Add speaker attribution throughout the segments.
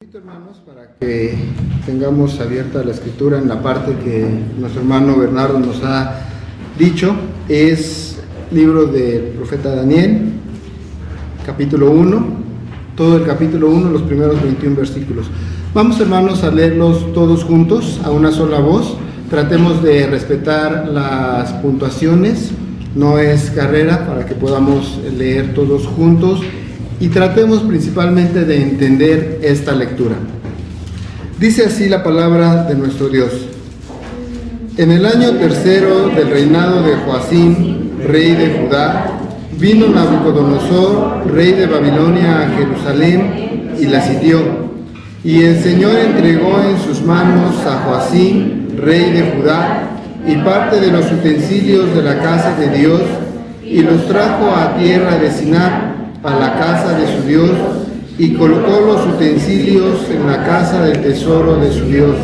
Speaker 1: Hermanos, para que tengamos abierta la escritura en la parte que nuestro hermano Bernardo nos ha dicho, es libro del profeta Daniel, capítulo 1, todo el capítulo 1, los primeros 21 versículos. Vamos, hermanos, a leerlos todos juntos, a una sola voz. Tratemos de respetar las puntuaciones, no es carrera, para que podamos leer todos juntos. Y tratemos principalmente de entender esta lectura. Dice así la palabra de nuestro Dios. En el año tercero del reinado de Joacim, rey de Judá, vino Nabucodonosor, rey de Babilonia, a Jerusalén y la sitió. Y el Señor entregó en sus manos a Joacim, rey de Judá, y parte de los utensilios de la casa de Dios, y los trajo a tierra de Sinar, a la casa de su Dios, y colocó los utensilios en la casa del tesoro de su Dios.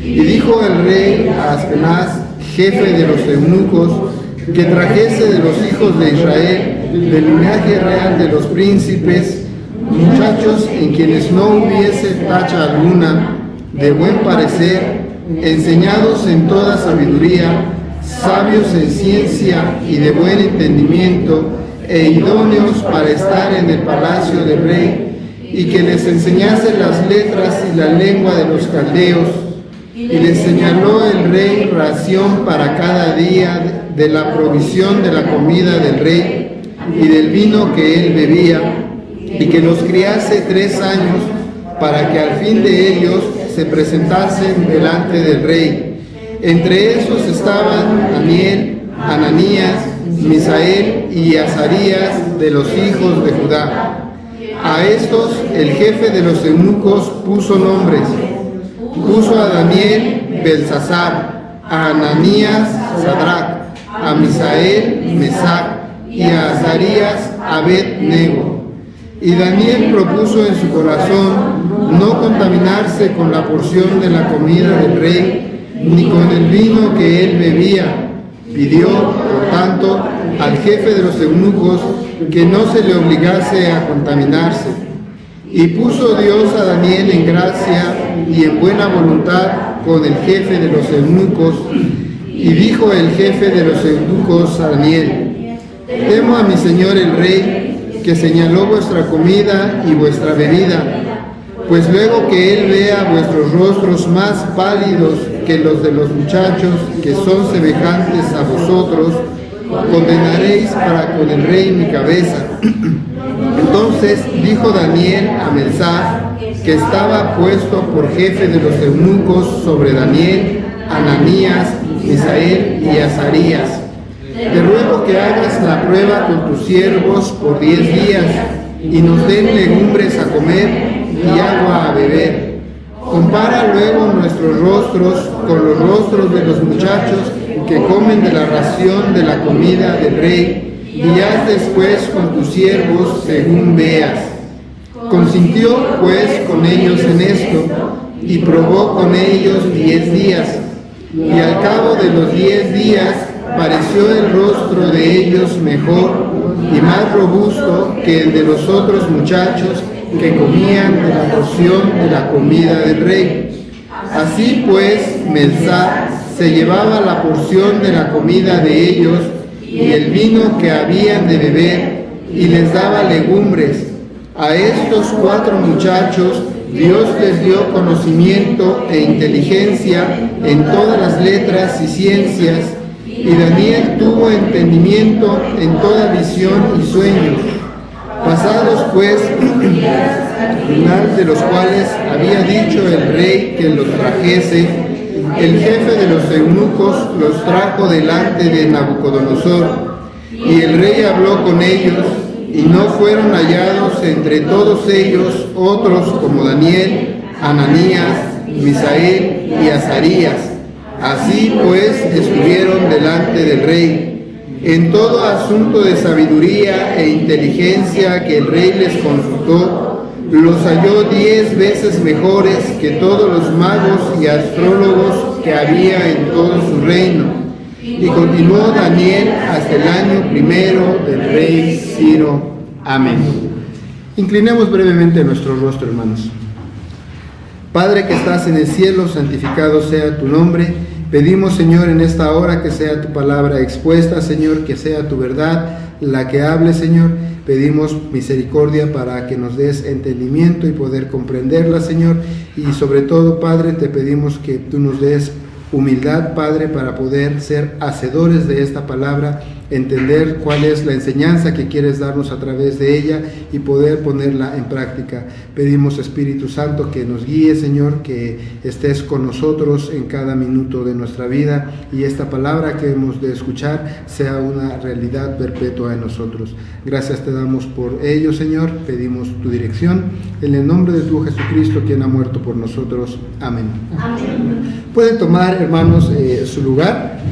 Speaker 1: Y dijo el rey a Aspenaz, jefe de los eunucos, que trajese de los hijos de Israel, del linaje real de los príncipes, muchachos en quienes no hubiese tacha alguna, de buen parecer, enseñados en toda sabiduría, sabios en ciencia y de buen entendimiento, e idóneos para estar en el palacio del rey, y que les enseñase las letras y la lengua de los caldeos. Y les señaló el rey ración para cada día de la provisión de la comida del rey y del vino que él bebía, y que los criase 3 años, para que al fin de ellos se presentasen delante del rey. Entre esos estaban Daniel, Ananías, Misael y Azarías de los hijos de Judá. A estos el jefe de los eunucos puso nombres. Puso a Daniel Belsasar, a Ananías Sadrac, a Misael Mesac y a Azarías Abed-nego. Y Daniel propuso en su corazón no contaminarse con la porción de la comida del rey, ni con el vino que él bebía. Pidió, por tanto, al jefe de los eunucos que no se le obligase a contaminarse. Y puso Dios a Daniel en gracia y en buena voluntad con el jefe de los eunucos. Y dijo el jefe de los eunucos a Daniel: temo a mi señor el rey, que señaló vuestra comida y vuestra bebida, pues luego que él vea vuestros rostros más pálidos que los de los muchachos que son semejantes a vosotros, condenaréis para con el rey mi cabeza. Entonces dijo Daniel a Melsar, que estaba puesto por jefe de los eunucos sobre Daniel, Ananías, Misael y Azarías: te ruego que hagas la prueba con tus siervos por 10 días, y nos den legumbres a comer y agua a beber. Compara luego nuestros rostros con los rostros de los muchachos que comen de la ración de la comida del rey, y haz después con tus siervos según veas. Consintió pues con ellos en esto, y probó con ellos 10 días, y al cabo de los 10 días pareció el rostro de ellos mejor y más robusto que el de los otros muchachos que comían de la porción de la comida del rey. Así pues, Melsar se llevaba la porción de la comida de ellos y el vino que habían de beber, y les daba legumbres. A estos 4 muchachos Dios les dio conocimiento e inteligencia en todas las letras y ciencias, y Daniel tuvo entendimiento en toda visión y sueños. Pasados pues final de los cuales había dicho el rey que los trajese, el jefe de los eunucos los trajo delante de Nabucodonosor, y el rey habló con ellos, y no fueron hallados entre todos ellos otros como Daniel, Ananías, Misael y Azarías. Así pues estuvieron delante del rey. En todo asunto de sabiduría e inteligencia que el rey les consultó, los halló 10 veces mejores que todos los magos y astrólogos que había en todo su reino. Y continuó Daniel hasta el año 1 del rey Ciro. Amén. Inclinemos brevemente nuestro rostro, hermanos. Padre que estás en el cielo, santificado sea tu nombre. Pedimos, Señor, en esta hora que sea tu palabra expuesta, Señor, que sea tu verdad la que hable, Señor. Pedimos misericordia para que nos des entendimiento y poder comprenderla, Señor. Y sobre todo, Padre, te pedimos que tú nos des humildad, Padre, para poder ser hacedores de esta palabra, entender cuál es la enseñanza que quieres darnos a través de ella y poder ponerla en práctica. Pedimos, Espíritu Santo, que nos guíe, Señor, que estés con nosotros en cada minuto de nuestra vida y esta palabra que hemos de escuchar sea una realidad perpetua en nosotros. Gracias te damos por ello, Señor. Pedimos tu dirección en el nombre de tu Jesucristo, quien ha muerto por nosotros. Amén. Amén. Pueden tomar, hermanos, su lugar.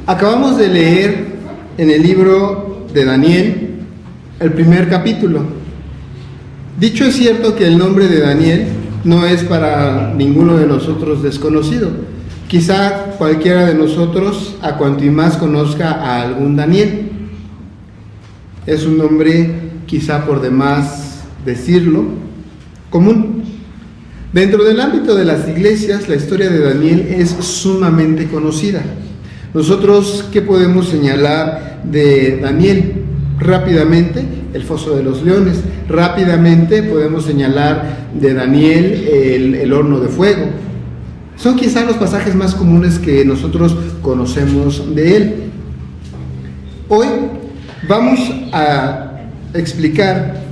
Speaker 1: Acabamos de leer en el libro de Daniel el primer capítulo. Dicho es cierto que el nombre de Daniel no es para ninguno de nosotros desconocido. Quizá cualquiera de nosotros, a cuanto y más conozca a algún Daniel. Es un nombre, quizá por demás decirlo, común. Dentro del ámbito de las iglesias, la historia de Daniel es sumamente conocida. Nosotros, ¿qué podemos señalar de Daniel? Rápidamente, el foso de los leones. Rápidamente podemos señalar de Daniel el horno de fuego. Son quizá los pasajes más comunes que nosotros conocemos de él. Hoy vamos a explicar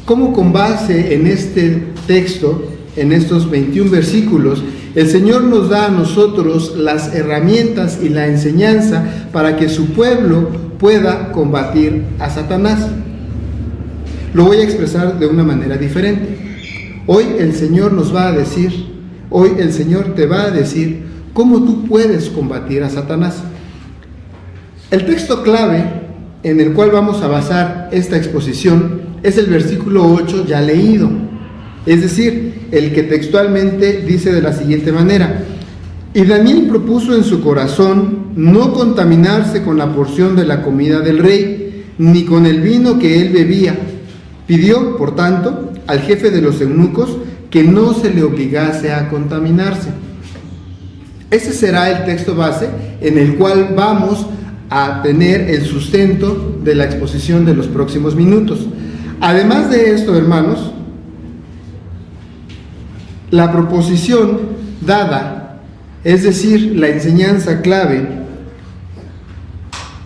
Speaker 1: cómo, con base en este texto, en estos 21 versículos, el Señor nos da a nosotros las herramientas y la enseñanza para que su pueblo pueda combatir a Satanás. Lo voy a expresar de una manera diferente. Hoy el Señor nos va a decir, hoy el Señor te va a decir cómo tú puedes combatir a Satanás. El texto clave en el cual vamos a basar esta exposición es el versículo 8 ya leído. Es decir, el que textualmente dice de la siguiente manera: y Daniel propuso en su corazón no contaminarse con la porción de la comida del rey, ni con el vino que él bebía. Pidió, por tanto, al jefe de los eunucos que no se le obligase a contaminarse. Ese será el texto base en el cual vamos a tener el sustento de la exposición de los próximos minutos. Además de esto, hermanos, la proposición dada, es decir, la enseñanza clave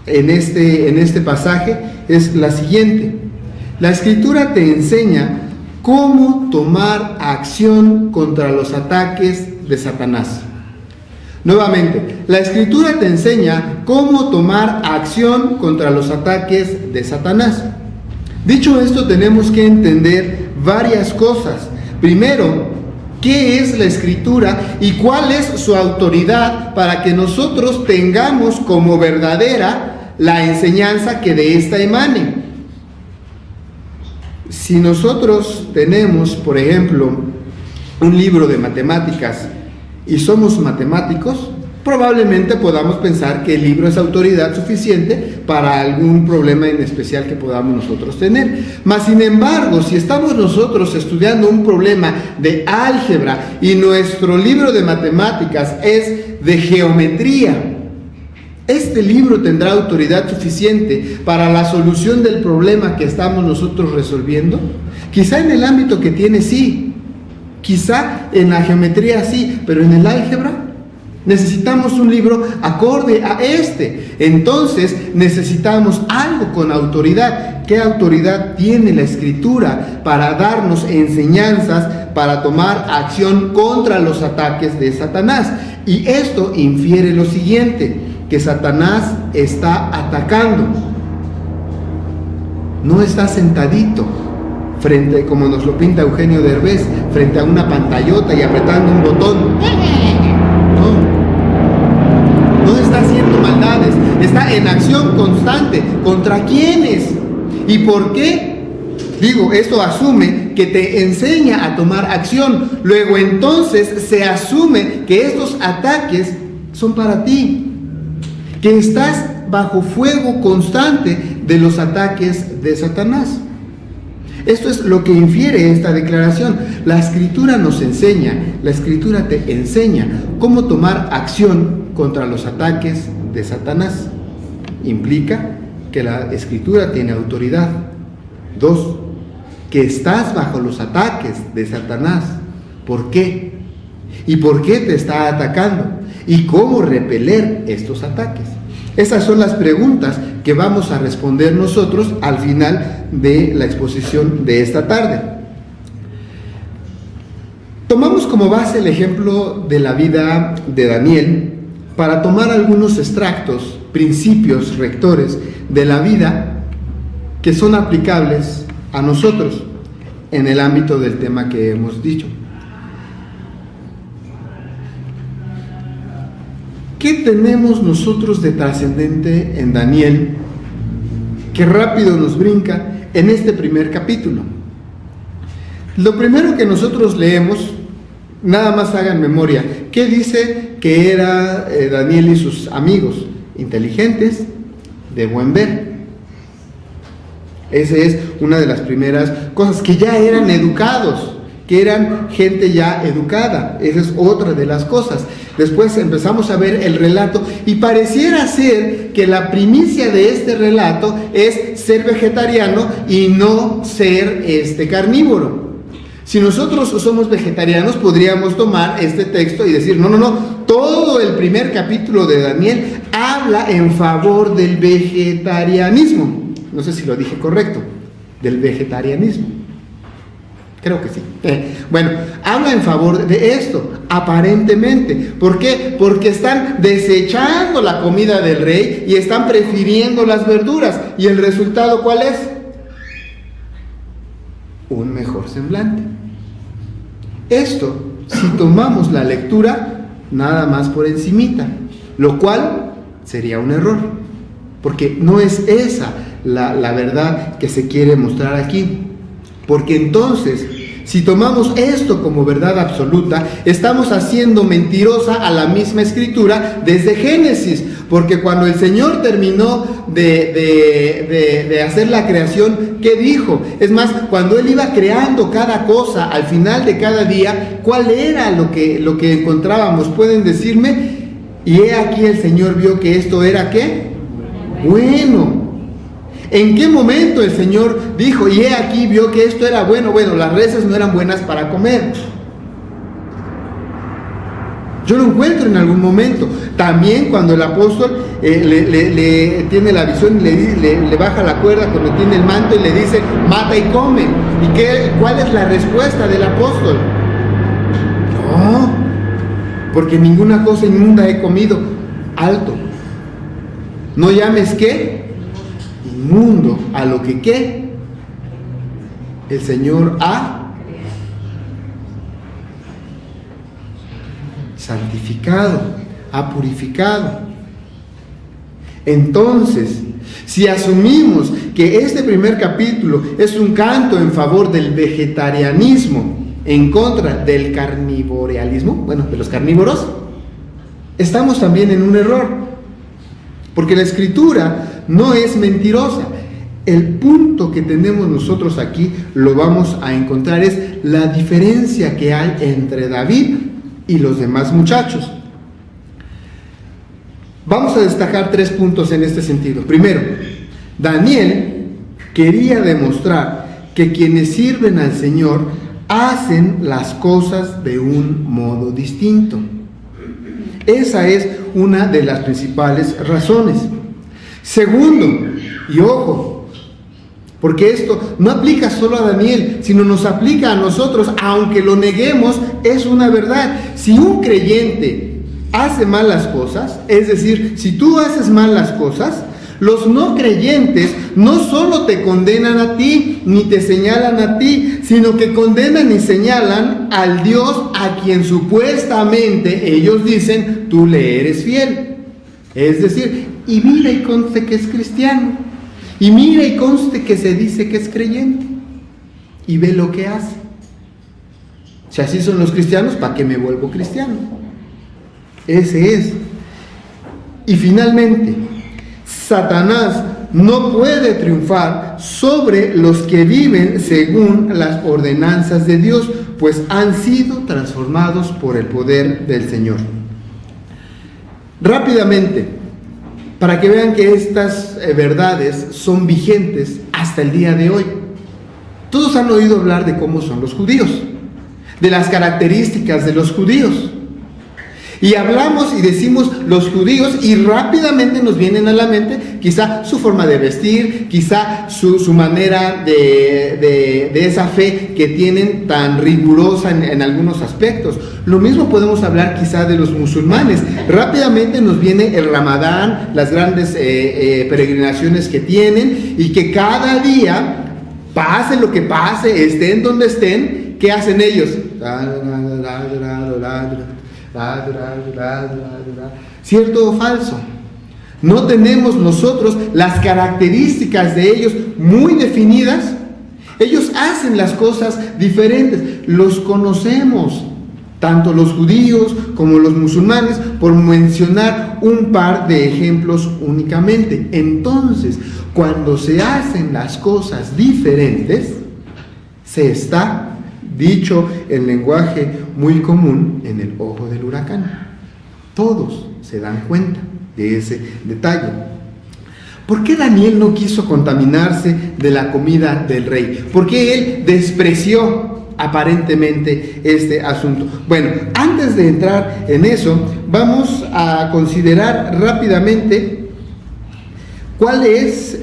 Speaker 1: en este pasaje es la siguiente. La Escritura te enseña cómo tomar acción contra los ataques de Satanás. Nuevamente, la Escritura te enseña cómo tomar acción contra los ataques de Satanás. Dicho esto, tenemos que entender varias cosas. Primero, ¿qué es la Escritura y cuál es su autoridad para que nosotros tengamos como verdadera la enseñanza que de esta emane? Si nosotros tenemos, por ejemplo, un libro de matemáticas y somos matemáticos, probablemente podamos pensar que el libro es autoridad suficiente para algún problema en especial que podamos nosotros tener. Mas, sin embargo, si estamos nosotros estudiando un problema de álgebra y nuestro libro de matemáticas es de geometría, este libro tendrá autoridad suficiente para la solución del problema que estamos nosotros resolviendo. Quizá en el ámbito que tiene sí, quizá en la geometría sí, pero en el álgebra necesitamos un libro acorde a este. Entonces necesitamos algo con autoridad. ¿Qué autoridad tiene la Escritura para darnos enseñanzas para tomar acción contra los ataques de Satanás? Y esto infiere lo siguiente: que Satanás está atacando. No está sentadito frente, como nos lo pinta Eugenio Derbez, frente a una pantallota y apretando un botón. No está haciendo maldades, está en acción constante. ¿Contra quiénes? ¿Y por qué? Digo, esto asume que te enseña a tomar acción. Luego entonces se asume que estos ataques son para ti, que estás bajo fuego constante de los ataques de Satanás. Esto es lo que infiere esta declaración. La Escritura nos enseña, la Escritura te enseña cómo tomar acción contra los ataques de Satanás. Implica que la Escritura tiene autoridad. 2, que estás bajo los ataques de Satanás. ¿Por qué? ¿Y por qué te está atacando? ¿Y cómo repeler estos ataques? Esas son las preguntas que vamos a responder nosotros al final de la exposición de esta tarde. Tomamos como base el ejemplo de la vida de Daniel para tomar algunos extractos, principios rectores de la vida que son aplicables a nosotros en el ámbito del tema que hemos dicho. ¿Qué tenemos nosotros de trascendente en Daniel que rápido nos brinca en este primer capítulo? Lo primero que nosotros leemos, nada más hagan memoria, ¿qué dice que era Daniel y sus amigos? Inteligentes, de buen ver. Esa es una de las primeras cosas, que ya eran educados, que eran gente ya educada. Esa es otra de las cosas. Después empezamos a ver el relato y pareciera ser que la primicia de este relato es ser vegetariano y no ser carnívoro. Si nosotros somos vegetarianos, podríamos tomar este texto y decir, no, todo el primer capítulo de Daniel habla en favor del vegetarianismo. No sé si lo dije correcto, del vegetarianismo. Creo que sí. Bueno, habla en favor de esto, aparentemente. ¿Por qué? Porque están desechando la comida del rey y están prefiriendo las verduras. ¿Y el resultado cuál es? Un mejor semblante. Esto, si tomamos la lectura nada más por encimita, lo cual sería un error, porque no es esa la verdad que se quiere mostrar aquí. Porque entonces, si tomamos esto como verdad absoluta, estamos haciendo mentirosa a la misma Escritura desde Génesis. Porque cuando el Señor terminó de hacer la creación, ¿qué dijo? Es más, cuando Él iba creando cada cosa, al final de cada día, ¿cuál era lo que encontrábamos? ¿Pueden decirme? Y he aquí el Señor vio que esto era, ¿qué? Bueno. ¿En qué momento el Señor dijo, y he aquí vio que esto era bueno? Bueno, las reses no eran buenas para comer. Yo lo encuentro en algún momento. También cuando el apóstol le tiene la visión y le baja la cuerda cuando tiene el manto y le dice, mata y come. ¿Y cuál es la respuesta del apóstol? No, porque ninguna cosa inmunda he comido. Alto. No llames ¿qué? Inmundo a lo que ¿qué? El Señor ha santificado, ha purificado. Entonces, si asumimos que este primer capítulo es un canto en favor del vegetarianismo, en contra del carnivorealismo, bueno, de los carnívoros, estamos también en un error. Porque la Escritura no es mentirosa. El punto que tenemos nosotros aquí, lo vamos a encontrar, es la diferencia que hay entre David y los demás muchachos. Vamos a destacar 3 puntos en este sentido. Primero, Daniel quería demostrar que quienes sirven al Señor hacen las cosas de un modo distinto. Esa es una de las principales razones. Segundo, y ojo, porque esto no aplica solo a Daniel, sino nos aplica a nosotros, aunque lo neguemos, es una verdad. Si un creyente hace mal las cosas, es decir, si tú haces mal las cosas, los no creyentes no solo te condenan a ti, ni te señalan a ti, sino que condenan y señalan al Dios a quien supuestamente ellos dicen, tú le eres fiel. Es decir, y mira y conste que es cristiano, y mira y conste que se dice que es creyente, y ve lo que hace. Si así son los cristianos, ¿para qué me vuelvo cristiano? Ese es. Y finalmente, Satanás no puede triunfar sobre los que viven según las ordenanzas de Dios, pues han sido transformados por el poder del Señor. Rápidamente, para que vean que estas verdades son vigentes hasta el día de hoy. Todos han oído hablar de cómo son los judíos, de las características de los judíos. Y hablamos y decimos los judíos y rápidamente nos vienen a la mente quizá su forma de vestir, quizá su manera de esa fe que tienen tan rigurosa en algunos aspectos. Lo mismo podemos hablar quizá de los musulmanes. Rápidamente nos viene el Ramadán, las grandes peregrinaciones que tienen y que cada día, pase lo que pase, estén donde estén, ¿qué hacen ellos? ¿Cierto o falso? ¿No tenemos nosotros las características de ellos muy definidas? Ellos hacen las cosas diferentes, los conocemos, tanto los judíos como los musulmanes, por mencionar un par de ejemplos únicamente. Entonces, cuando se hacen las cosas diferentes, se está, dicho en lenguaje muy común, en el ojo del huracán. Todos se dan cuenta de ese detalle. ¿Por qué Daniel no quiso contaminarse de la comida del rey? ¿Por qué él despreció aparentemente este asunto? Bueno, antes de entrar en eso, vamos a considerar rápidamente cuál es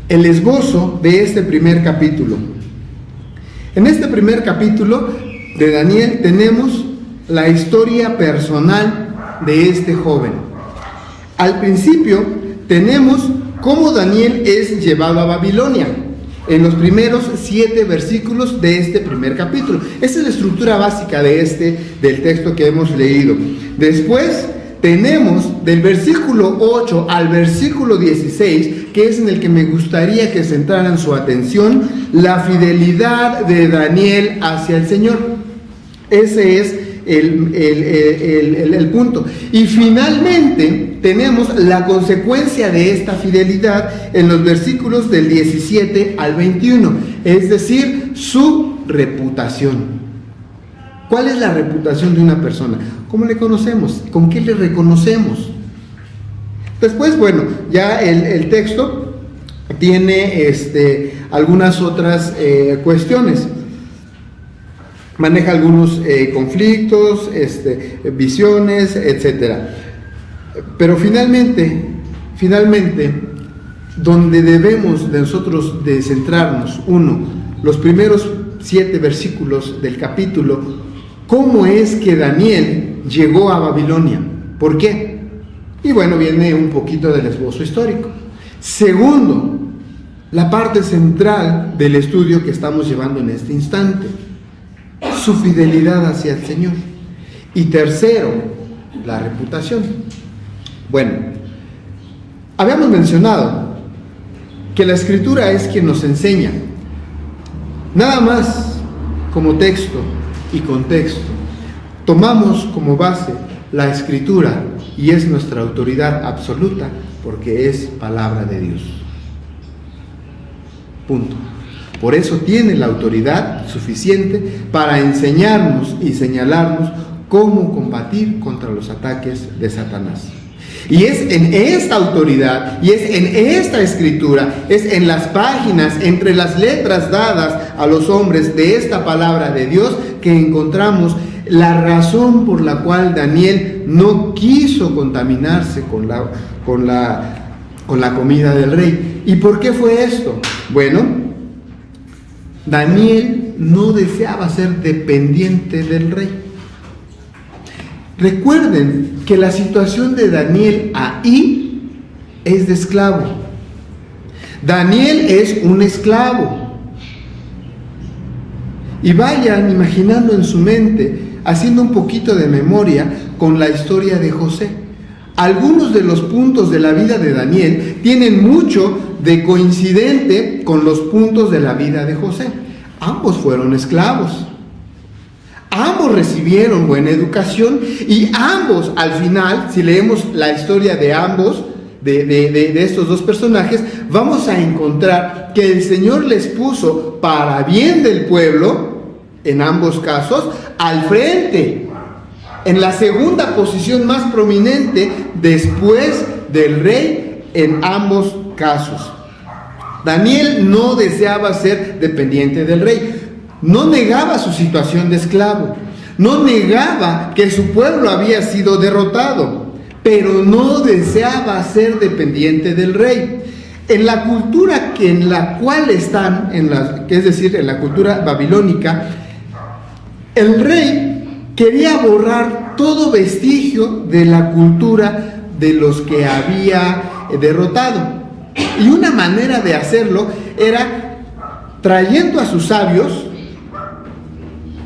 Speaker 1: el esbozo de este primer capítulo. En este primer capítulo de Daniel tenemos la historia personal de este joven. Al principio tenemos cómo Daniel es llevado a Babilonia, en los primeros 7 versículos de este primer capítulo. Esa es la estructura básica del texto que hemos leído. Después tenemos del versículo 8 al versículo 16, que es en el que me gustaría que centraran su atención, la fidelidad de Daniel hacia el Señor. Ese es el punto. Y finalmente tenemos la consecuencia de esta fidelidad en los versículos del 17 al 21, es decir, su reputación. ¿Cuál es la reputación de una persona? ¿Cómo le conocemos? ¿Con qué le reconocemos? Después, bueno, ya el texto tiene algunas otras cuestiones. Maneja algunos conflictos, visiones, etc. Pero finalmente, donde debemos de nosotros de centrarnos, los primeros 7 versículos del capítulo, ¿cómo es que Daniel llegó a Babilonia? ¿Por qué? Y bueno, viene un poquito del esbozo histórico. Segundo, la parte central del estudio que estamos llevando en este instante, su fidelidad hacia el Señor. Y tercero, la reputación. Bueno, habíamos mencionado que la Escritura es quien nos enseña. Nada más como texto y contexto, tomamos como base la Escritura y es nuestra autoridad absoluta porque es palabra de Dios. Punto. Por eso tiene la autoridad suficiente para enseñarnos y señalarnos cómo combatir contra los ataques de Satanás. Y es en esta autoridad, y es en esta escritura, es en las páginas, entre las letras dadas a los hombres de esta palabra de Dios, que encontramos la razón por la cual Daniel no quiso contaminarse con la comida del rey. ¿Y por qué fue esto? Bueno, Daniel no deseaba ser dependiente del rey. Recuerden que la situación de Daniel ahí es de esclavo. Daniel es un esclavo. Y vayan imaginando en su mente, haciendo un poquito de memoria con la historia de José. Algunos de los puntos de la vida de Daniel tienen mucho de coincidente con los puntos de la vida de José. Ambos fueron esclavos. Ambos recibieron buena educación y ambos, al final, si leemos la historia de ambos, de estos dos personajes, vamos a encontrar que el Señor les puso para bien del pueblo, en ambos casos, al frente, en la segunda posición más prominente después del rey en ambos casos. Daniel no deseaba ser dependiente del rey, no negaba su situación de esclavo, no negaba que su pueblo había sido derrotado, pero no deseaba ser dependiente del rey. En la cultura en la cual están, es decir, en la cultura babilónica, el rey quería borrar todo vestigio de la cultura de los que había derrotado. Y una manera de hacerlo era trayendo a sus sabios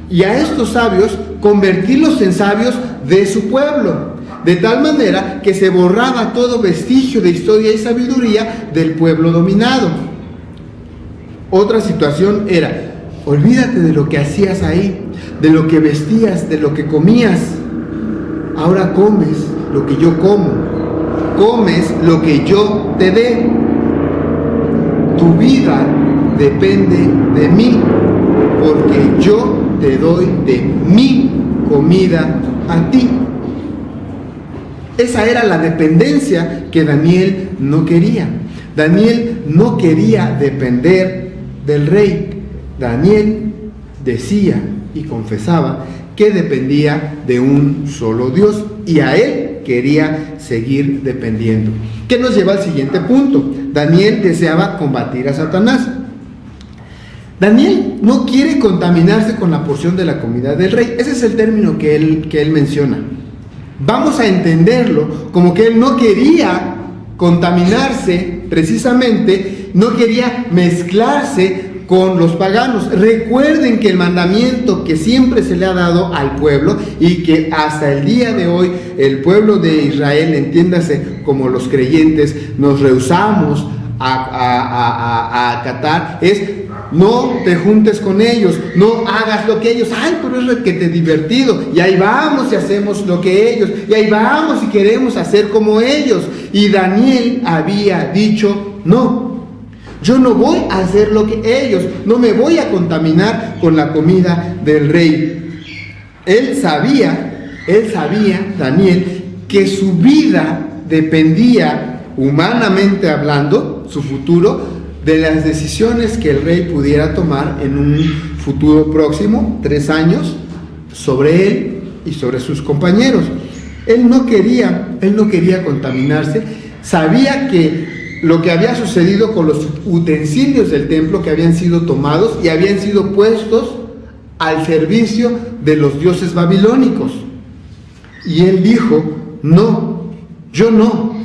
Speaker 1: y a estos sabios convertirlos en sabios de su pueblo, de tal manera que se borraba todo vestigio de historia y sabiduría del pueblo dominado. Otra situación era: olvídate de lo que hacías ahí, de lo que vestías, de lo que comías. Ahora comes lo que yo como, comes lo que yo te dé. Tu vida depende de mí, porque yo te doy de mi comida a ti. Esa era la dependencia que Daniel no quería. Daniel no quería depender del rey. Daniel decía y confesaba que dependía de un solo Dios y a él quería seguir dependiendo. ¿Qué nos lleva al siguiente punto? Daniel deseaba combatir a Satanás. Daniel no quiere contaminarse con la porción de la comida del rey. Ese es el término que él menciona. Vamos a entenderlo como que él no quería contaminarse, precisamente, no quería mezclarse con los paganos. Recuerden que el mandamiento que siempre se le ha dado al pueblo y que hasta el día de hoy el pueblo de Israel, entiéndase como los creyentes, nos rehusamos a acatar, es: no te juntes con ellos, no hagas lo que ellos. Ay, pero es requete divertido, y ahí vamos y hacemos lo que ellos, y ahí vamos y queremos hacer como ellos. Y Daniel había dicho: no, yo no voy a hacer lo que ellos, no me voy a contaminar con la comida del rey. Él sabía, Daniel, que su vida dependía, humanamente hablando, su futuro, de las decisiones que el rey pudiera tomar en un futuro próximo, 3 años, sobre él y sobre sus compañeros. Él no quería contaminarse. Sabía que lo que había sucedido con los utensilios del templo, que habían sido tomados y habían sido puestos al servicio de los dioses babilónicos. Y él dijo: no, yo no.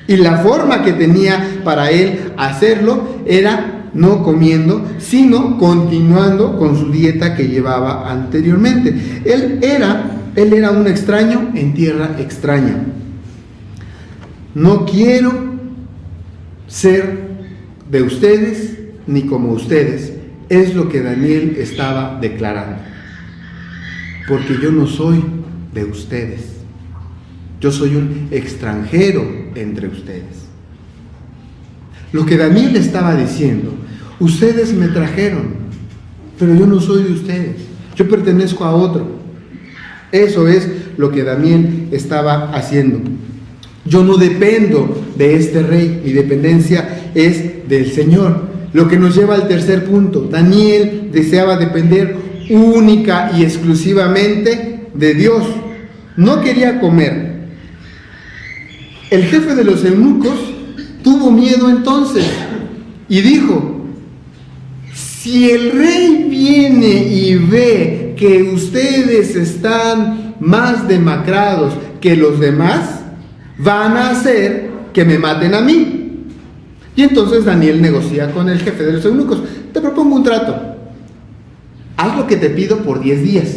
Speaker 1: Y la forma que tenía para él hacerlo era no comiendo, sino continuando con su dieta que llevaba anteriormente. Él era un extraño en tierra extraña. No quiero ser de ustedes ni como ustedes, es lo que Daniel estaba declarando. Porque yo no soy de ustedes. Yo soy un extranjero entre ustedes. Lo que Daniel estaba diciendo: ustedes me trajeron, pero yo no soy de ustedes, yo pertenezco a otro. Eso es lo que Daniel estaba haciendo. Yo no dependo de este rey, mi dependencia es del Señor. Lo que nos lleva al tercer punto: Daniel deseaba depender única y exclusivamente de Dios. No quería comer. El jefe de los eunucos tuvo miedo entonces y dijo: si el rey viene y ve que ustedes están más demacrados que los demás, van a hacer que me maten a mí. Y entonces Daniel negocia con el jefe de los eunucos: te propongo un trato, haz lo que te pido por 10 días.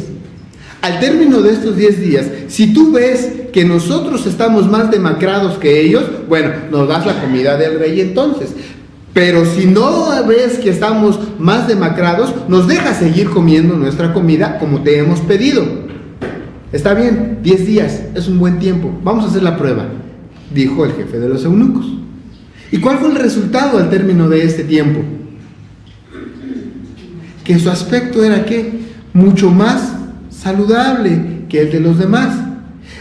Speaker 1: Al término de estos 10 días, si tú ves que nosotros estamos más demacrados que ellos, bueno, nos das la comida del rey entonces. Pero si no ves que estamos más demacrados, nos deja seguir comiendo nuestra comida como te hemos pedido. Está bien, 10 días, es un buen tiempo, vamos a hacer la prueba, dijo el jefe de los eunucos. ¿Y cuál fue el resultado al término de este tiempo? Que su aspecto era ¿qué? Mucho más saludable que el de los demás.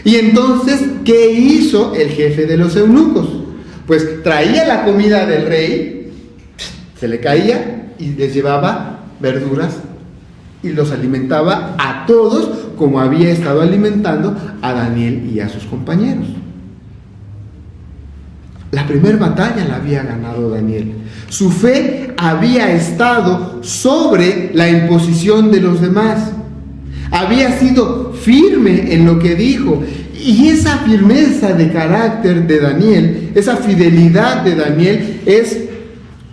Speaker 1: Y entonces, ¿qué hizo el jefe de los eunucos? Pues traía la comida del rey, se le caía y les llevaba verduras y los alimentaba a todos como había estado alimentando a Daniel y a sus compañeros. La primera batalla la había ganado Daniel. Su fe había estado sobre la imposición de los demás. Había sido firme en lo que dijo. Y esa firmeza de carácter de Daniel, esa fidelidad de Daniel es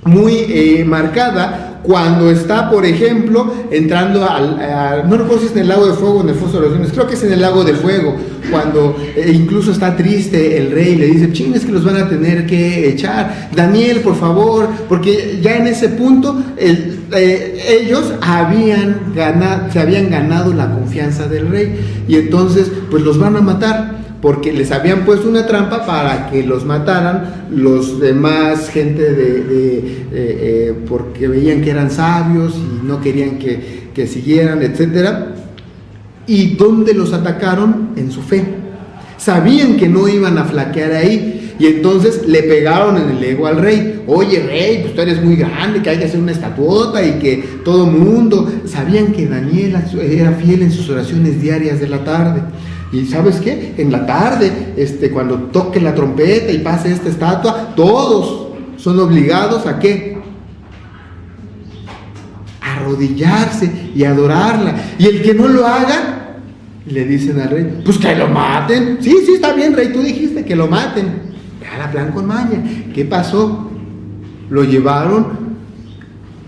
Speaker 1: muy marcada cuando está, por ejemplo, entrando no recuerdo si es en el lago de fuego o en el foso de los leones, creo que es en el lago de fuego, cuando incluso está triste el rey, le dice, ching, es que los van a tener que echar, Daniel, por favor, porque ya en ese punto ellos se habían ganado la confianza del rey, y entonces pues los van a matar, porque les habían puesto una trampa para que los mataran los demás gente porque veían que eran sabios y no querían que siguieran, etcétera. ¿Y dónde los atacaron? En su fe. Sabían que no iban a flaquear ahí, y entonces le pegaron en el ego al rey. Oye, rey, pues tú eres muy grande, que hay que hacer una estatuota y que todo mundo. Sabían que Daniel era fiel en sus oraciones diarias de la tarde. Y ¿sabes qué? En la tarde, cuando toque la trompeta y pase esta estatua, todos son obligados ¿a qué? A arrodillarse y adorarla. Y el que no lo haga, le dicen al rey, pues que lo maten. Sí, está bien, rey, tú dijiste que lo maten. Era plan con maña. ¿Qué pasó? Lo llevaron.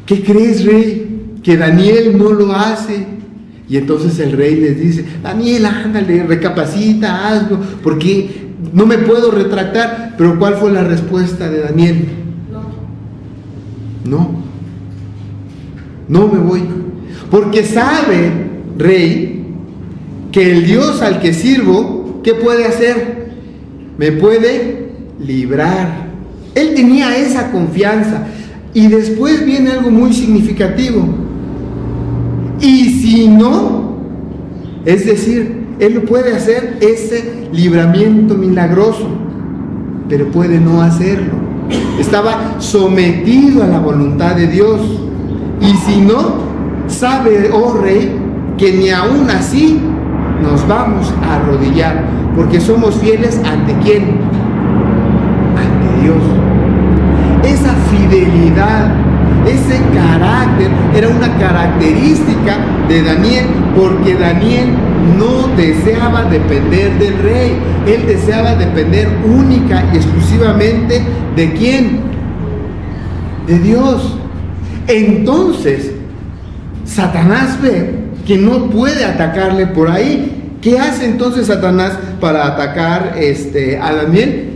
Speaker 1: ¿Qué crees, rey? Que Daniel no lo hace. Y entonces el rey les dice, Daniel, ándale, recapacita, hazlo, porque no me puedo retractar. Pero ¿cuál fue la respuesta de Daniel? No me voy. Porque sabe, rey, que el Dios al que sirvo, ¿qué puede hacer? Me puede librar. Él tenía esa confianza. Y después viene algo muy significativo. Y si no, es decir, Él puede hacer ese libramiento milagroso, pero puede no hacerlo. Estaba sometido a la voluntad de Dios. Y si no, sabe, oh rey, que ni aún así nos vamos a arrodillar, porque somos fieles ¿ante quién? Ante Dios. Esa fidelidad, ese carácter era una característica de Daniel, porque Daniel no deseaba depender del rey, él deseaba depender única y exclusivamente ¿de quién? De Dios. Entonces Satanás ve que no puede atacarle por ahí. ¿Qué hace entonces Satanás para atacar a Daniel?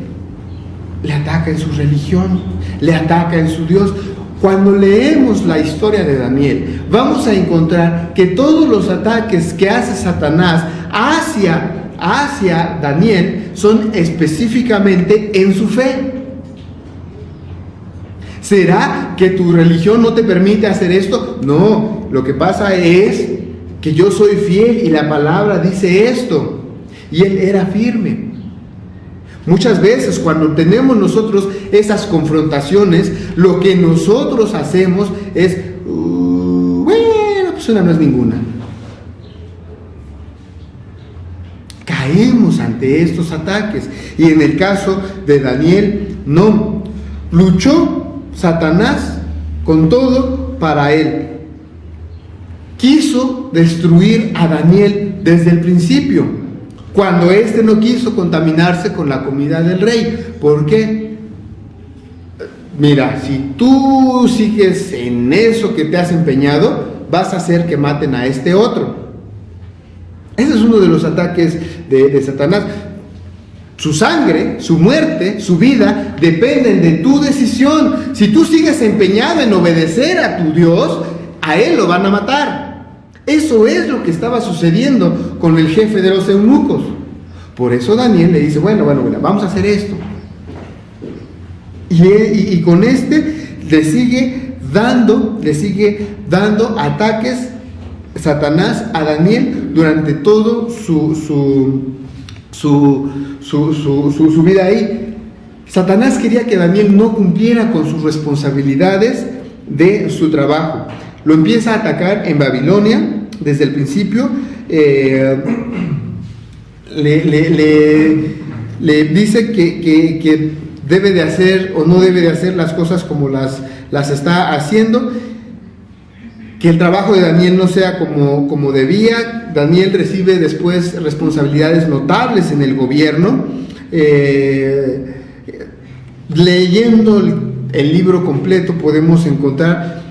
Speaker 1: Le ataca en su religión, le ataca en su Dios. Cuando leemos la historia de Daniel, vamos a encontrar que todos los ataques que hace Satanás hacia Daniel son específicamente en su fe. ¿Será que tu religión no te permite hacer esto? No, lo que pasa es que yo soy fiel y la palabra dice esto. Y él era firme. Muchas veces cuando tenemos nosotros esas confrontaciones, lo que nosotros hacemos es, bueno, pues una no es ninguna. Caemos ante estos ataques. Y en el caso de Daniel, no. Luchó Satanás con todo para él. Quiso destruir a Daniel desde el principio, cuando éste no quiso contaminarse con la comida del rey. ¿Por qué? Mira, si tú sigues en eso que te has empeñado, vas a hacer que maten a este otro. Ese es uno de los ataques de Satanás. Su sangre, su muerte, su vida dependen de tu decisión. Si tú sigues empeñado en obedecer a tu Dios, a él lo van a matar. Eso es lo que estaba sucediendo con el jefe de los eunucos. Por eso Daniel le dice, bueno, vamos a hacer esto. Y con le sigue dando ataques Satanás a Daniel durante todo su vida ahí. Satanás quería que Daniel no cumpliera con sus responsabilidades de su trabajo. Lo empieza a atacar en Babilonia desde el principio. Le dice que debe de hacer o no debe de hacer las cosas como las está haciendo, que el trabajo de Daniel no sea como debía. Daniel recibe después responsabilidades notables en el gobierno. Leyendo el libro completo podemos encontrar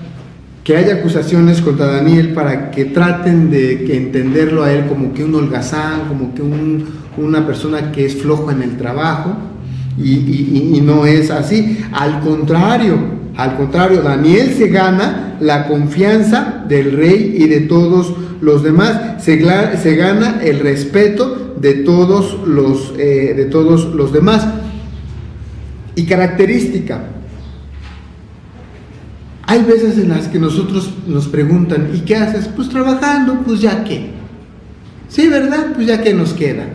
Speaker 1: que hay acusaciones contra Daniel para que traten de entenderlo a él como que un holgazán, como que una persona que es floja en el trabajo, y no es así. Al contrario, Daniel se gana la confianza del rey y de todos los demás, se gana el respeto de todos los demás. Y característica: hay veces en las que nosotros nos preguntan, ¿y qué haces? Pues trabajando. Pues ya qué. Sí, ¿verdad? Pues ya qué nos queda.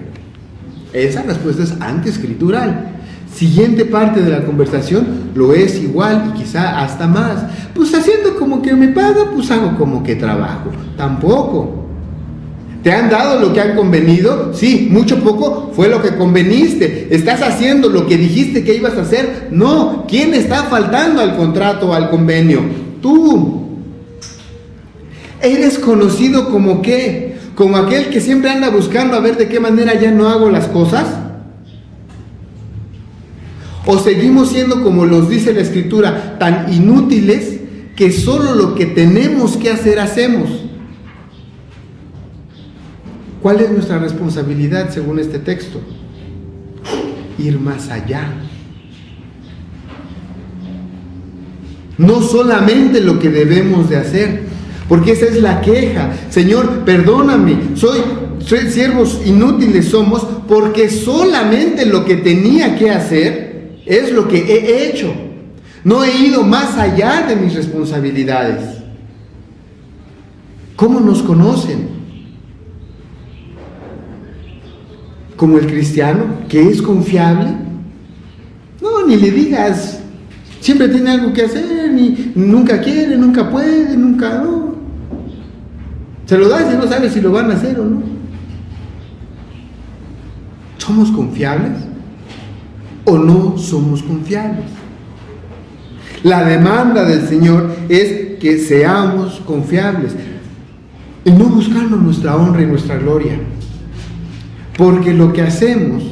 Speaker 1: Esa respuesta es antiescritural. Siguiente parte de la conversación lo es igual y quizá hasta más. Pues haciendo como que me paga, pues hago como que trabajo. Tampoco. ¿Te han dado lo que han convenido? Sí, mucho poco fue lo que conveniste. ¿Estás haciendo lo que dijiste que ibas a hacer? No. ¿Quién está faltando al contrato o al convenio? Tú. ¿Eres conocido como qué? ¿Como aquel que siempre anda buscando a ver de qué manera ya no hago las cosas? ¿O seguimos siendo, como los dice la Escritura, tan inútiles que solo lo que tenemos que hacer hacemos? ¿Cuál es nuestra responsabilidad según este texto? Ir más allá. No solamente lo que debemos de hacer, porque esa es la queja. Señor, perdóname, soy siervos inútiles somos, porque solamente lo que tenía que hacer es lo que he hecho. No he ido más allá de mis responsabilidades. ¿Cómo nos conocen? ¿Como el cristiano que es confiable? No, ni le digas, siempre tiene algo que hacer, ni nunca quiere, nunca puede, nunca no. Se lo das y no sabe si lo van a hacer o no. ¿Somos confiables o no somos confiables? La demanda del Señor es que seamos confiables y no buscando nuestra honra y nuestra gloria, porque lo que hacemos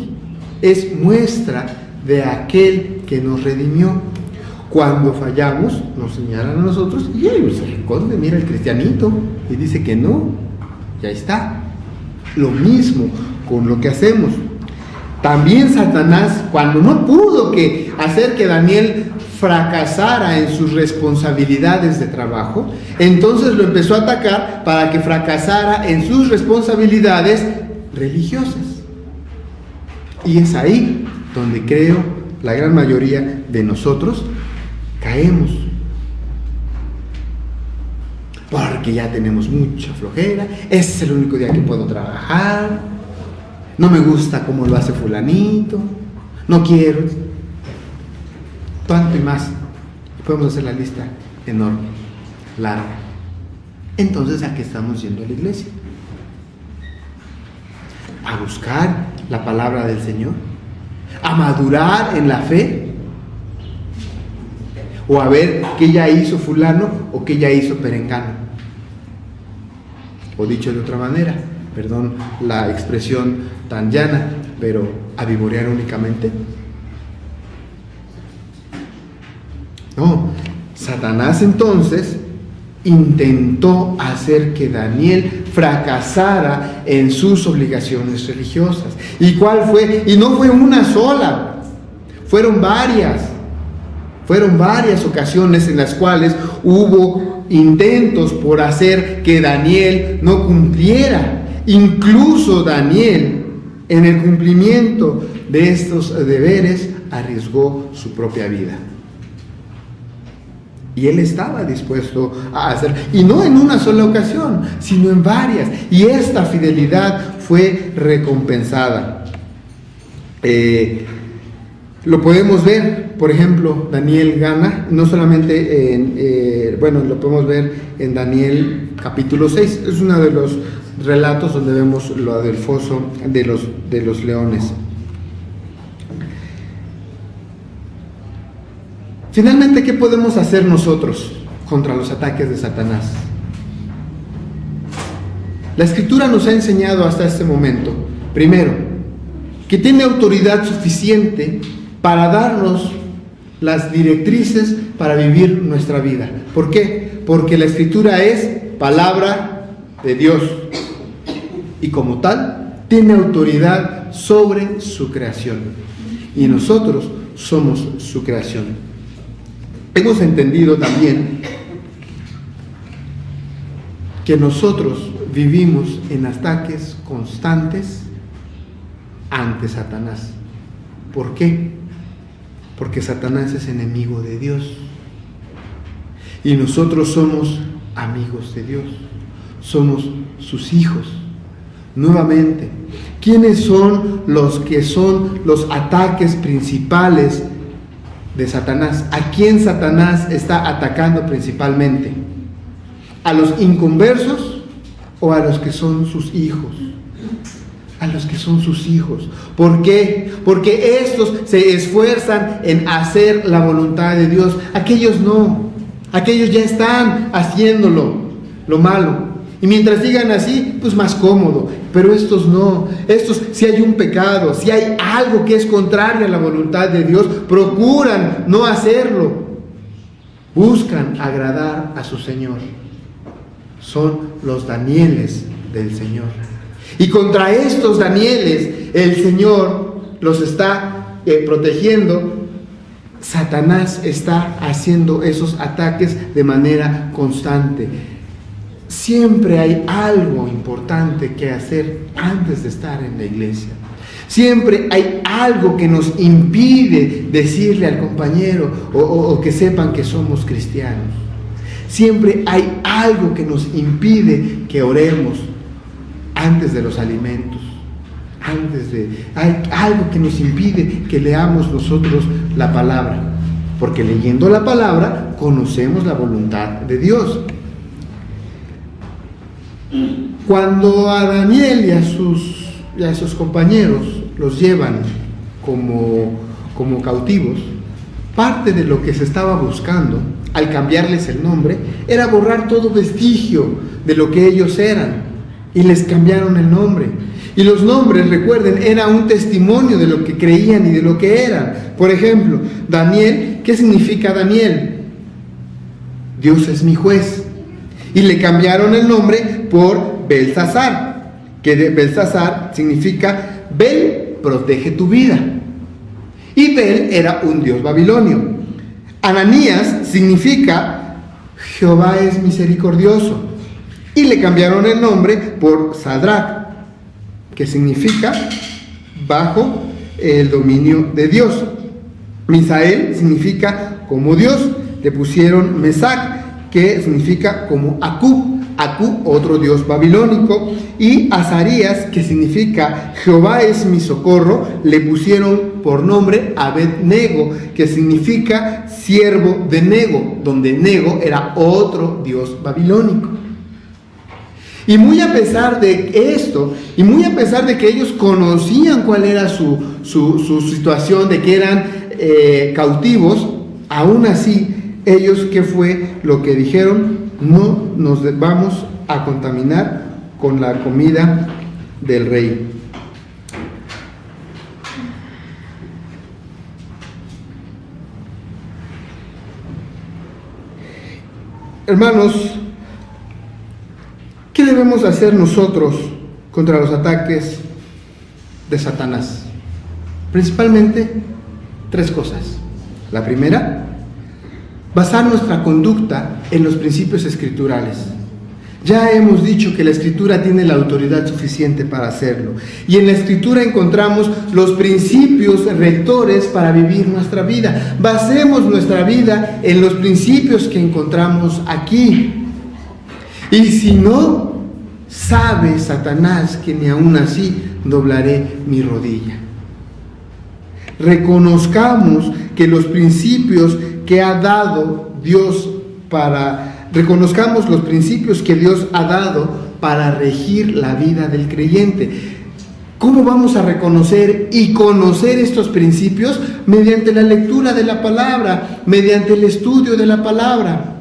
Speaker 1: es muestra de aquel que nos redimió. Cuando fallamos, nos señalan a nosotros y ellos se esconde, mira el cristianito, y dice que no, ya está. Lo mismo con lo que hacemos. También Satanás, cuando no pudo hacer que Daniel fracasara en sus responsabilidades de trabajo, entonces lo empezó a atacar para que fracasara en sus responsabilidades religiosas. Y es ahí donde creo la gran mayoría de nosotros caemos, porque ya tenemos mucha flojera. Ese es el único día que puedo trabajar, no me gusta cómo lo hace fulanito, no quiero, tanto y más. Podemos hacer la lista enorme, larga. Entonces, ¿a qué estamos yendo a la iglesia? ¿A buscar la palabra del Señor? ¿A madurar en la fe? ¿O a ver qué ya hizo fulano o qué ya hizo perengano? O dicho de otra manera, perdón la expresión tan llana, pero ¿a vivorear únicamente? No, Satanás entonces intentó hacer que Daniel fracasara en sus obligaciones religiosas. ¿Y cuál fue? Y no fue una sola, fueron varias ocasiones en las cuales hubo intentos por hacer que Daniel no cumpliera. Incluso Daniel, en el cumplimiento de estos deberes, arriesgó su propia vida. Y él estaba dispuesto a hacer, y no en una sola ocasión, sino en varias. Y esta fidelidad fue recompensada. Lo podemos ver, por ejemplo, Daniel gana, no solamente lo podemos ver en Daniel capítulo 6, es uno de los relatos donde vemos lo del foso de los leones. Finalmente, ¿qué podemos hacer nosotros contra los ataques de Satanás? La Escritura nos ha enseñado hasta este momento, primero, que tiene autoridad suficiente para darnos las directrices para vivir nuestra vida. ¿Por qué? Porque la Escritura es palabra de Dios y como tal tiene autoridad sobre su creación, y nosotros somos su creación. Hemos entendido también que nosotros vivimos en ataques constantes ante Satanás. ¿Por qué? Porque Satanás es enemigo de Dios y nosotros somos amigos de Dios, somos sus hijos. Nuevamente, ¿quiénes son los ataques principales de Satanás? ¿A quién Satanás está atacando principalmente? ¿A los inconversos o a los que son sus hijos? A los que son sus hijos. ¿Por qué? Porque estos se esfuerzan en hacer la voluntad de Dios. Aquellos no. Aquellos ya están haciéndolo, lo malo. Y mientras digan así, pues más cómodo. Pero estos no. Estos, si hay un pecado, si hay algo que es contrario a la voluntad de Dios, procuran no hacerlo. Buscan agradar a su Señor. Son los Danieles del Señor. Y contra estos Danieles, el Señor los está protegiendo. Satanás está haciendo esos ataques de manera constante. Siempre hay algo importante que hacer antes de estar en la iglesia. Siempre hay algo que nos impide decirle al compañero o que sepan que somos cristianos. Siempre hay algo que nos impide que oremos antes de los alimentos. Hay algo que nos impide que leamos nosotros la palabra. Porque leyendo la palabra conocemos la voluntad de Dios. Cuando a Daniel y a sus compañeros los llevan como cautivos, parte de lo que se estaba buscando al cambiarles el nombre era borrar todo vestigio de lo que ellos eran, y les cambiaron el nombre. Y los nombres, recuerden, era un testimonio de lo que creían y de lo que eran. Por ejemplo, Daniel, ¿qué significa Daniel? Dios es mi juez. Y le cambiaron el nombre por Belsasar, que de Belsasar significa Bel, protege tu vida. Y Bel era un dios babilonio. Ananías significa Jehová es misericordioso. Y le cambiaron el nombre por Sadrach, que significa bajo el dominio de Dios. Misael significa como Dios. Le pusieron Mesac, que significa como Acub, otro dios babilónico, y Azarías, que significa Jehová es mi socorro, le pusieron por nombre Abed-Nego, que significa siervo de Nego, donde Nego era otro dios babilónico. Y muy a pesar de esto, y muy a pesar de que ellos conocían cuál era su situación, de que eran cautivos, aún así, ellos, ¿qué fue lo que dijeron? No nos vamos a contaminar con la comida del rey. Hermanos, ¿qué debemos debemos hacer nosotros contra los ataques de Satanás? Principalmente 3 cosas. La primera, basar nuestra conducta en los principios escriturales. Ya hemos dicho que la Escritura tiene la autoridad suficiente para hacerlo. Y en la Escritura encontramos los principios rectores para vivir nuestra vida. Basemos nuestra vida en los principios que encontramos aquí. Y si no, sabe Satanás que ni aún así doblaré mi rodilla. Reconozcamos que los principios que ha dado Dios reconozcamos los principios que Dios ha dado para regir la vida del creyente. ¿Cómo vamos a reconocer y conocer estos principios? Mediante la lectura de la palabra, mediante el estudio de la palabra.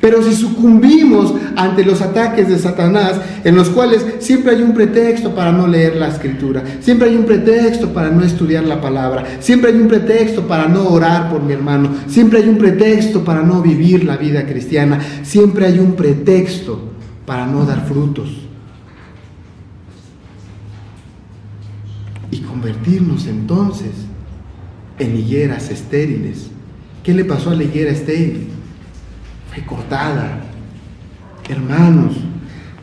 Speaker 1: Pero si sucumbimos ante los ataques de Satanás, en los cuales siempre hay un pretexto para no leer la Escritura, siempre hay un pretexto para no estudiar la palabra, siempre hay un pretexto para no orar por mi hermano, siempre hay un pretexto para no vivir la vida cristiana, siempre hay un pretexto para no dar frutos y convertirnos entonces en higueras estériles. ¿Qué le pasó a la higuera estéril? Fue cortada. Hermanos,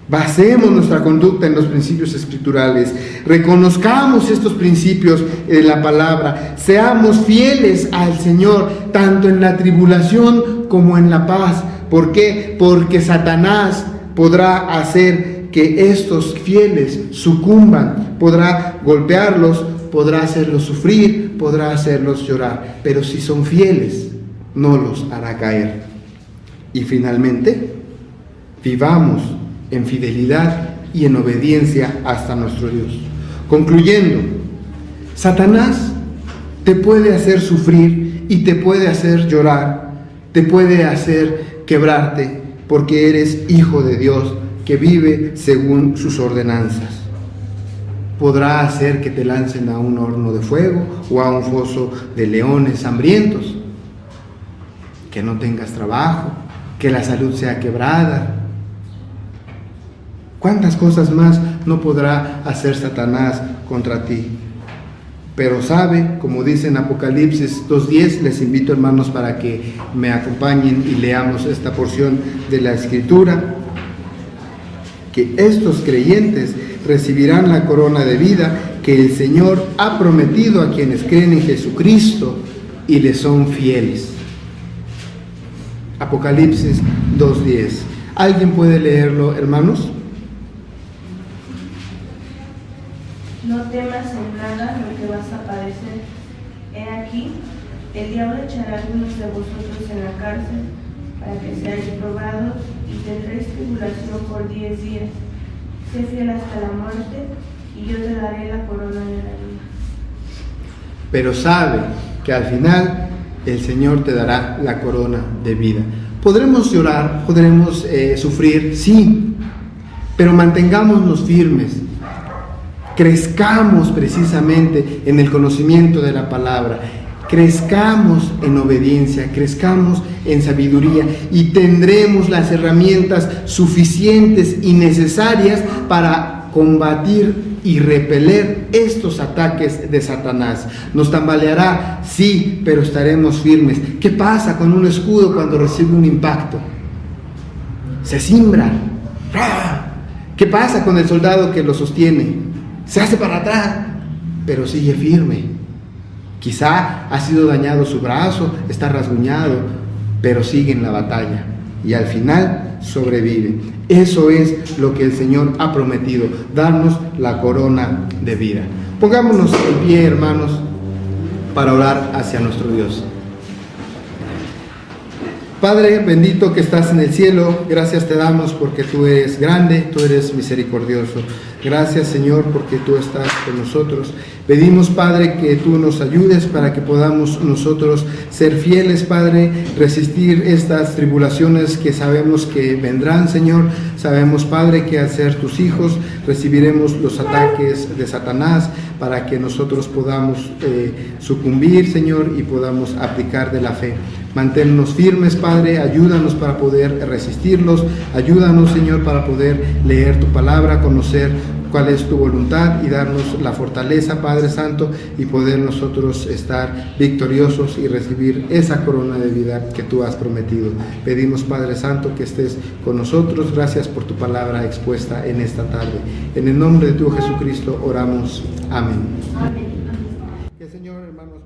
Speaker 1: basemos nuestra conducta en los principios escriturales, reconozcamos estos principios de la palabra, seamos fieles al Señor, tanto en la tribulación como en la paz. ¿Por qué? Porque Satanás podrá hacer que estos fieles sucumban, podrá golpearlos, podrá hacerlos sufrir, podrá hacerlos llorar, pero si son fieles, no los hará caer. Y finalmente, vivamos en fidelidad y en obediencia hasta nuestro Dios. Concluyendo, Satanás te puede hacer sufrir y te puede hacer llorar, te puede hacer quebrarte, porque eres hijo de Dios que vive según sus ordenanzas. Podrá hacer que te lancen a un horno de fuego o a un foso de leones hambrientos, que no tengas trabajo, que la salud sea quebrada. ¿Cuántas cosas más no podrá hacer Satanás contra ti? Pero sabe, como dice en Apocalipsis 2:10, les invito, hermanos, para que me acompañen y leamos esta porción de la Escritura, que estos creyentes recibirán la corona de vida que el Señor ha prometido a quienes creen en Jesucristo y les son fieles. Apocalipsis 2:10. ¿Alguien puede leerlo, hermanos?
Speaker 2: No temas en nada lo que vas a padecer. He aquí, el diablo echará a algunos de vosotros en la cárcel para que seáis probados y tendréis tribulación por 10 días. Sé fiel hasta la muerte y yo te daré la corona de la vida. Pero sabe que al final el Señor te dará la corona de vida. Podremos llorar, podremos sufrir, sí, pero mantengámonos firmes, crezcamos precisamente en el conocimiento de la palabra, crezcamos en obediencia, crezcamos en sabiduría y tendremos las herramientas suficientes y necesarias para combatir y repeler estos ataques de Satanás. Nos tambaleará, sí, pero estaremos firmes. ¿Qué pasa con un escudo cuando recibe un impacto? Se cimbra. ¿Qué pasa con el soldado que lo sostiene? Se hace para atrás, pero sigue firme. Quizá ha sido dañado su brazo, está rasguñado, pero sigue en la batalla y al final sobrevive. Eso es lo que el Señor ha prometido, darnos la corona de vida. Pongámonos en pie, hermanos, para orar hacia nuestro Dios. Padre bendito que estás en el cielo, gracias te damos porque tú eres grande, tú eres misericordioso. Gracias, Señor, porque tú estás con nosotros. Pedimos, Padre, que tú nos ayudes para que podamos nosotros ser fieles, Padre, resistir estas tribulaciones que sabemos que vendrán, Señor. Sabemos, Padre, que al ser tus hijos recibiremos los ataques de Satanás para que nosotros podamos sucumbir, Señor, y podamos aplicar de la fe. Manténnos firmes, Padre, ayúdanos para poder resistirlos, ayúdanos, Señor, para poder leer tu palabra, conocer cuál es tu voluntad y darnos la fortaleza, Padre Santo, y poder nosotros estar victoriosos y recibir esa corona de vida que tú has prometido. Pedimos, Padre Santo, que estés con nosotros. Gracias por tu palabra expuesta en esta tarde. En el nombre de tu Jesucristo oramos. Amén.
Speaker 3: Amén.
Speaker 2: Que el Señor, hermanos.